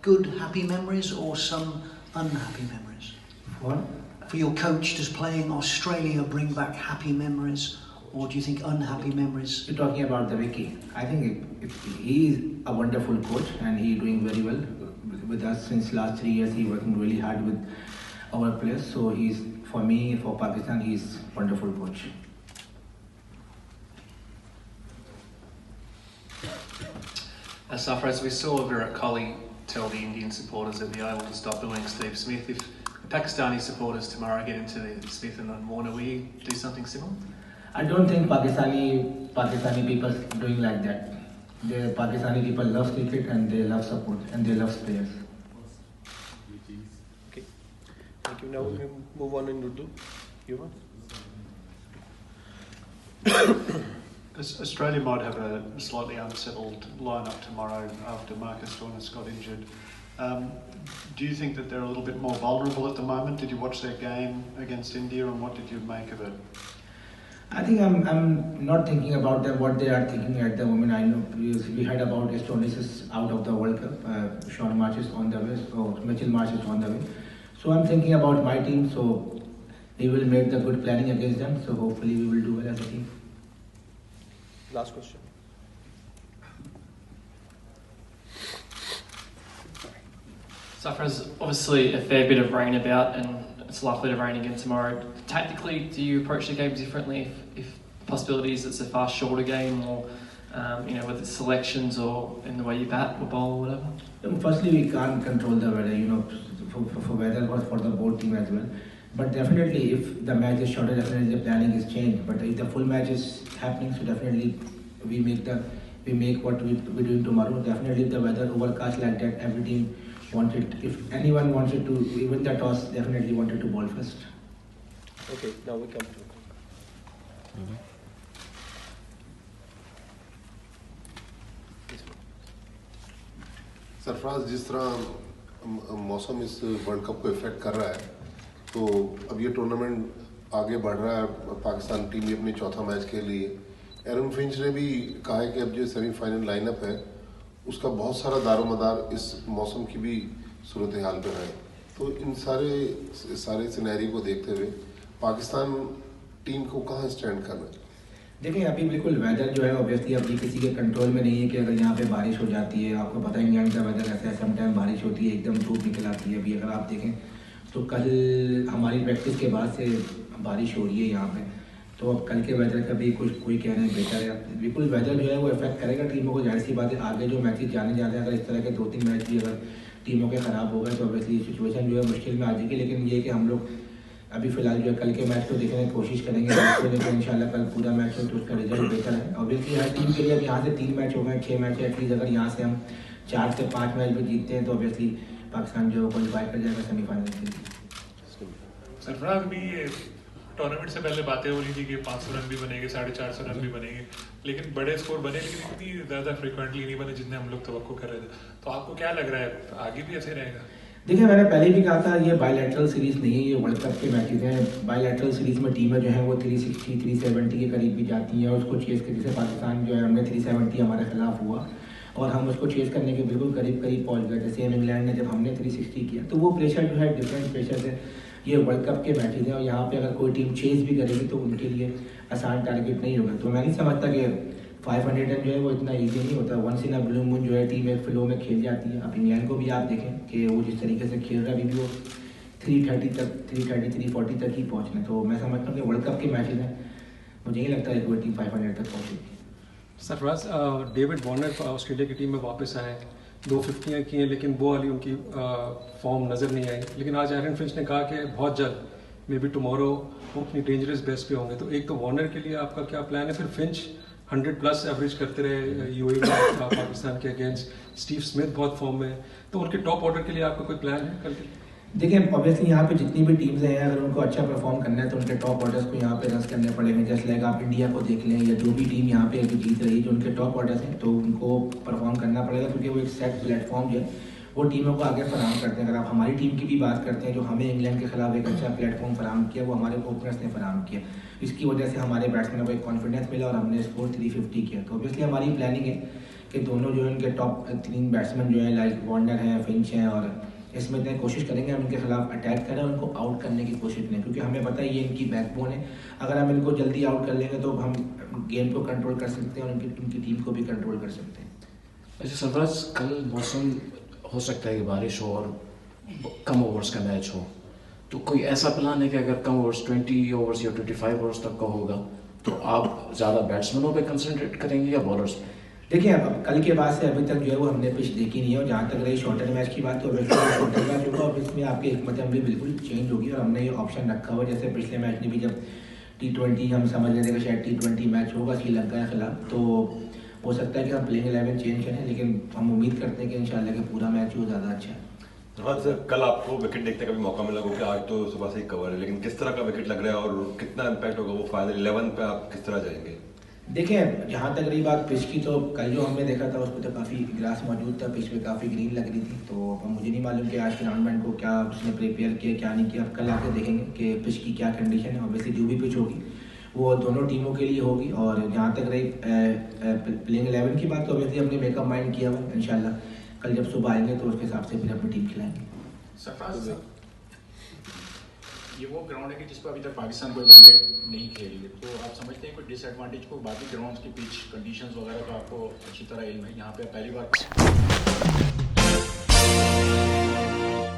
good, happy memories or some unhappy memories? What? For your coach, does playing Australia bring back happy memories, or do you think unhappy memories? You're talking about the Vicky. I think he is a wonderful coach and he is doing very well with us since last 3 years. He's working really hard with our players. So he's, for me, for Pakistan, he's a wonderful coach. Sarfaraz, we saw Virat Kohli tell the Indian supporters that they're able to stop bullying Steve Smith. If the Pakistani supporters tomorrow get into the Smith and Warner, will you do something similar? I don't think Pakistani people doing like that. The Pakistani people love cricket and they love support and they love players. Okay, thank you. Now we can move on in Urdu. Yuvan? Australia might have a slightly unsettled lineup tomorrow after Marcus Stoinis got injured. Do you think that they're a little bit more vulnerable at the moment? Did you watch their game against India and what did you make of it? I think I'm not thinking about them, what they are thinking at the moment. I know we heard about Stoinis is out of the World Cup. Sean March is on the way, so Mitchell Marsh is on the way. So I'm thinking about my team, so we will make the good planning against them. So hopefully we will do well as a team. Last question. Sarfaraz, obviously a fair bit of rain about and it's likely to rain again tomorrow. Tactically, do you approach the game differently if possibilities it's a far shorter game or whether it's selections or in the way you bat or bowl or whatever? Firstly, we can't control the weather, for weather or for the board team as well. But definitely, if the match is shorter, definitely the planning is changed. But if the full match is happening, so definitely we make what we're doing tomorrow. Definitely, if the weather overcast like that, every team wanted. If anyone wanted to win the toss, definitely wanted to bowl first. Okay, now we come to. Sarfaraz, जिस तरह मौसम इस world cup को effect कर रहा है, तो अब ये टूर्नामेंट आगे बढ़ रहा है, पाकिस्तान टीम भी अपनी चौथा मैच खेल रही है। एरन फिंच ने भी कहा है कि अब जो सेमीफाइनल लाइनअप है उसका बहुत सारा दारोमदार इस मौसम की भी सूरत हाल पर है। तो इन सारे सिनेरियो को देखते हुए पाकिस्तान टीम को कहाँ स्टैंड करना है? देखिए, अभी बिल्कुल वेदर जो है ऑब्वियसली अभी किसी के कंट्रोल में नहीं है कि अगर यहाँ पे बारिश हो जाती है, आपको पता है इंग्लैंड का वेदर ऐसा है, समटाइम बारिश होती है, एकदम धूप निकल आती है। अभी अगर आप देखें तो कल हमारी प्रैक्टिस के बाद से बारिश हो रही है यहाँ पे, तो अब कल के वेदर का भी कोई कह रहे हैं बेटर है। बिल्कुल वेदर जो है वो इफेक्ट करेगा टीमों को, जाहिर सी बात है। आगे जो मैचेस जाने जाते हैं, अगर इस तरह के 2-3 मैच भी अगर टीमों के ख़राब हो गए तो ऑब्वियसली सिचुएशन जो है मुश्किल में आ जाएगी। लेकिन ये कि हम लोग अभी फिलहाल जो है कल के मैच को देखने की कोशिश करेंगे, लेकिन इंशाल्लाह कल पूरा मैच हो तो उसका रिजल्ट बेहतर है। ऑब्वियसली हर टीम के लिए अब यहाँ से 3 मैच हो गए, 6 मैच है एटलीस्ट। अगर यहाँ से हम 4 से 5 मैच भी जीतते हैं तो ऑब्वियसली पाकिस्तान जो क्वालिफाई कर जाएगा सेमीफाइनल के लिए। सरफराज, भी ये टूर्नामेंट से पहले बातें हो रही थी कि 500 रन भी बनेंगे, 450 रन भी बनेंगे, लेकिन बड़े स्कोर बने, लेकिन इतनी ज़्यादा फ्रिक्वेंटली नहीं बने जितने हम लोग तवक्को कर रहे थे। तो आपको क्या लग रहा है आगे भी ऐसे रहेगा? देखिए, मैंने पहले भी कहा था ये बायलैटरल सीरीज़ नहीं है, ये वर्ल्ड कप के मैचेस हैं। बायलैटरल सीरीज़ में टीमें जो हैं वो 360, 370 के करीब भी जाती हैं और उसको चेस के, जैसे पाकिस्तान जो है हमने 370 हमारे खिलाफ हुआ और हम उसको चेस करने के बिल्कुल करीब पहुंच गए। जैसे इंग्लैंड ने जब हमने 360 किया, तो वो प्रेशर जो है डिफरेंट प्रेशर है। ये वर्ल्ड कप के मैचेस हैं और यहाँ पे अगर कोई टीम चेस भी करेगी तो उनके लिए आसान टारगेट नहीं होगा। तो मैं नहीं समझता कि 500 रन जो है वो इतना ईजी नहीं होता। Once in a blue moon जो है टीम एक फ्लो में खेल जाती है। अब इंग्लैंड को भी आप देखें कि वो जिस तरीके से खेल रहा है, अभी भी वो 330, 340 तक ही पहुँचना। तो मैं समझता हूँ कि वर्ल्ड कप के मैचेस हैं, मुझे नहीं लगता है कोई टीम 500 तक पहुँचेगी। सरफराज, डेविड वार्नर ऑस्ट्रेलिया की टीम में वापस आए, 250 की हैं, लेकिन वो वाली उनकी फॉर्म नज़र नहीं आई। लेकिन आज एरन फिंच ने कहा कि बहुत जल्द मे बी टुमारो वो अपनी डेंजरस बेस पे होंगे। तो एक तो वार्नर के लिए आपका क्या प्लान है? फिर फिंच 100+ एवरेज करते रहे यूएई में पाकिस्तान के अगेंस्ट, स्टीव स्मिथ बहुत फॉर्म में, तो उनके टॉप ऑर्डर के लिए आपका कोई प्लान है कल के लिए? देखिए, ऑब्वियसली यहाँ पे जितनी भी टीम्स हैं, अगर उनको अच्छा परफॉर्म करना है तो उनके टॉप ऑर्डर्स को यहाँ पे रन करने पड़ेंगे। जैसे लाइक आप इंडिया को देख लें या जो भी टीम यहाँ पे अभी जीत रही है, जो उनके टॉप ऑर्डर्स हैं तो उनको परफॉर्म करना पड़ेगा, क्योंकि वो एक सेट प्लेटफॉर्म जो है वो टीमों को आगे फराहम करते हैं। अगर आप हमारी टीम की भी बात करते हैं, जो हमें इंग्लैंड के खिलाफ एक अच्छा प्लेटफॉर्म फराहम किया, वो हमारे ओपनर्स ने फराहम किया। इसकी वजह से हमारे बैट्समैन को एक कॉन्फिडेंस मिला और हमने स्कोर 350 किया। तो ऑब्वियसली हमारी प्लानिंग है कि दोनों जो है इनके टॉप 3 बैट्समैन जो है लाइक वार्नर हैं, फिंच हैं और स्मिथ हैं, कोशिश करेंगे हम इनके खिलाफ अटैक करें, उनको आउट करने की कोशिश करें, क्योंकि हमें पता है ये इनकी बैकबोन है। अगर हम इनको जल्दी आउट कर लेंगे तो हम गेम को कंट्रोल कर सकते हैं और इनकी टीम को भी कंट्रोल कर सकते हैं। अच्छा सरफराज, कल मौसम हो सकता है कि बारिश हो और कम ओवर्स का मैच हो, तो कोई ऐसा प्लान है कि अगर कम ओवर्स 20 ओवर्स या 25 ओवर्स तक का होगा तो आप ज़्यादा बैट्समैनों पे कंसंट्रेट करेंगे या बॉलर्स पे? देखिए, अब कल के बाद से अभी तक जो है वो हमने पिच देखी नहीं है, और जहाँ तक रही शॉर्टर मैच की बात, तो शॉर्टर मैच होगा और इसमें आपकी हिकमत अमली बिल्कुल चेंज होगी और हमने ये ऑप्शन रखा हुआ। जैसे पिछले मैच में भी जब T20 हम समझ रहे थे कि शायद T20 मैच होगा श्रीलंका के खिलाफ, तो हो सकता है कि हम प्लेइंग 11 चेंज करें, लेकिन हम उम्मीद करते हैं कि इंशाल्लाह कि पूरा मैच हो ज़्यादा अच्छा है। हाँ सर, कल आपको विकेट देखने का भी मौका मिला, क्योंकि आज तो सुबह से ही कवर है, लेकिन किस तरह का विकेट लग रहा है और कितना इम्पैक्ट होगा वो फाइनल 11 पे, आप किस तरह जाएंगे? देखिए, जहाँ तक रही बात पिच की, तो कल जो हमने देखा था उस पर तो काफ़ी ग्रास मौजूद था, पिच पे काफ़ी ग्रीन लग रही थी। तो अब मुझे नहीं मालूम कि आज ग्राउंडमैन को क्या उसने प्रिपेयर किया क्या नहीं किया। अब कल आके देखेंगे कि पिच की क्या कंडीशन है। ऑब्वियसली जो भी पिच होगी वो दोनों टीमों के लिए होगी। और जहाँ तक रही प्लेइंग 11 की बात, तो ऑब्वियसली हमने मेकअप माइंड किया हुआ। इंशाल्लाह कल जब सुबह आएंगे तो उसके हिसाब से फिर अपनी टीम खिलाएंगे। ये वो ग्राउंड है कि जिस पर अभी तक पाकिस्तान कोई वनडे नहीं खेली है, तो आप समझते हैं कोई डिसएडवांटेज को बाकी ग्राउंड्स की पिच कंडीशंस वगैरह का आपको अच्छी तरह इल्म है? यहाँ पे पहली बार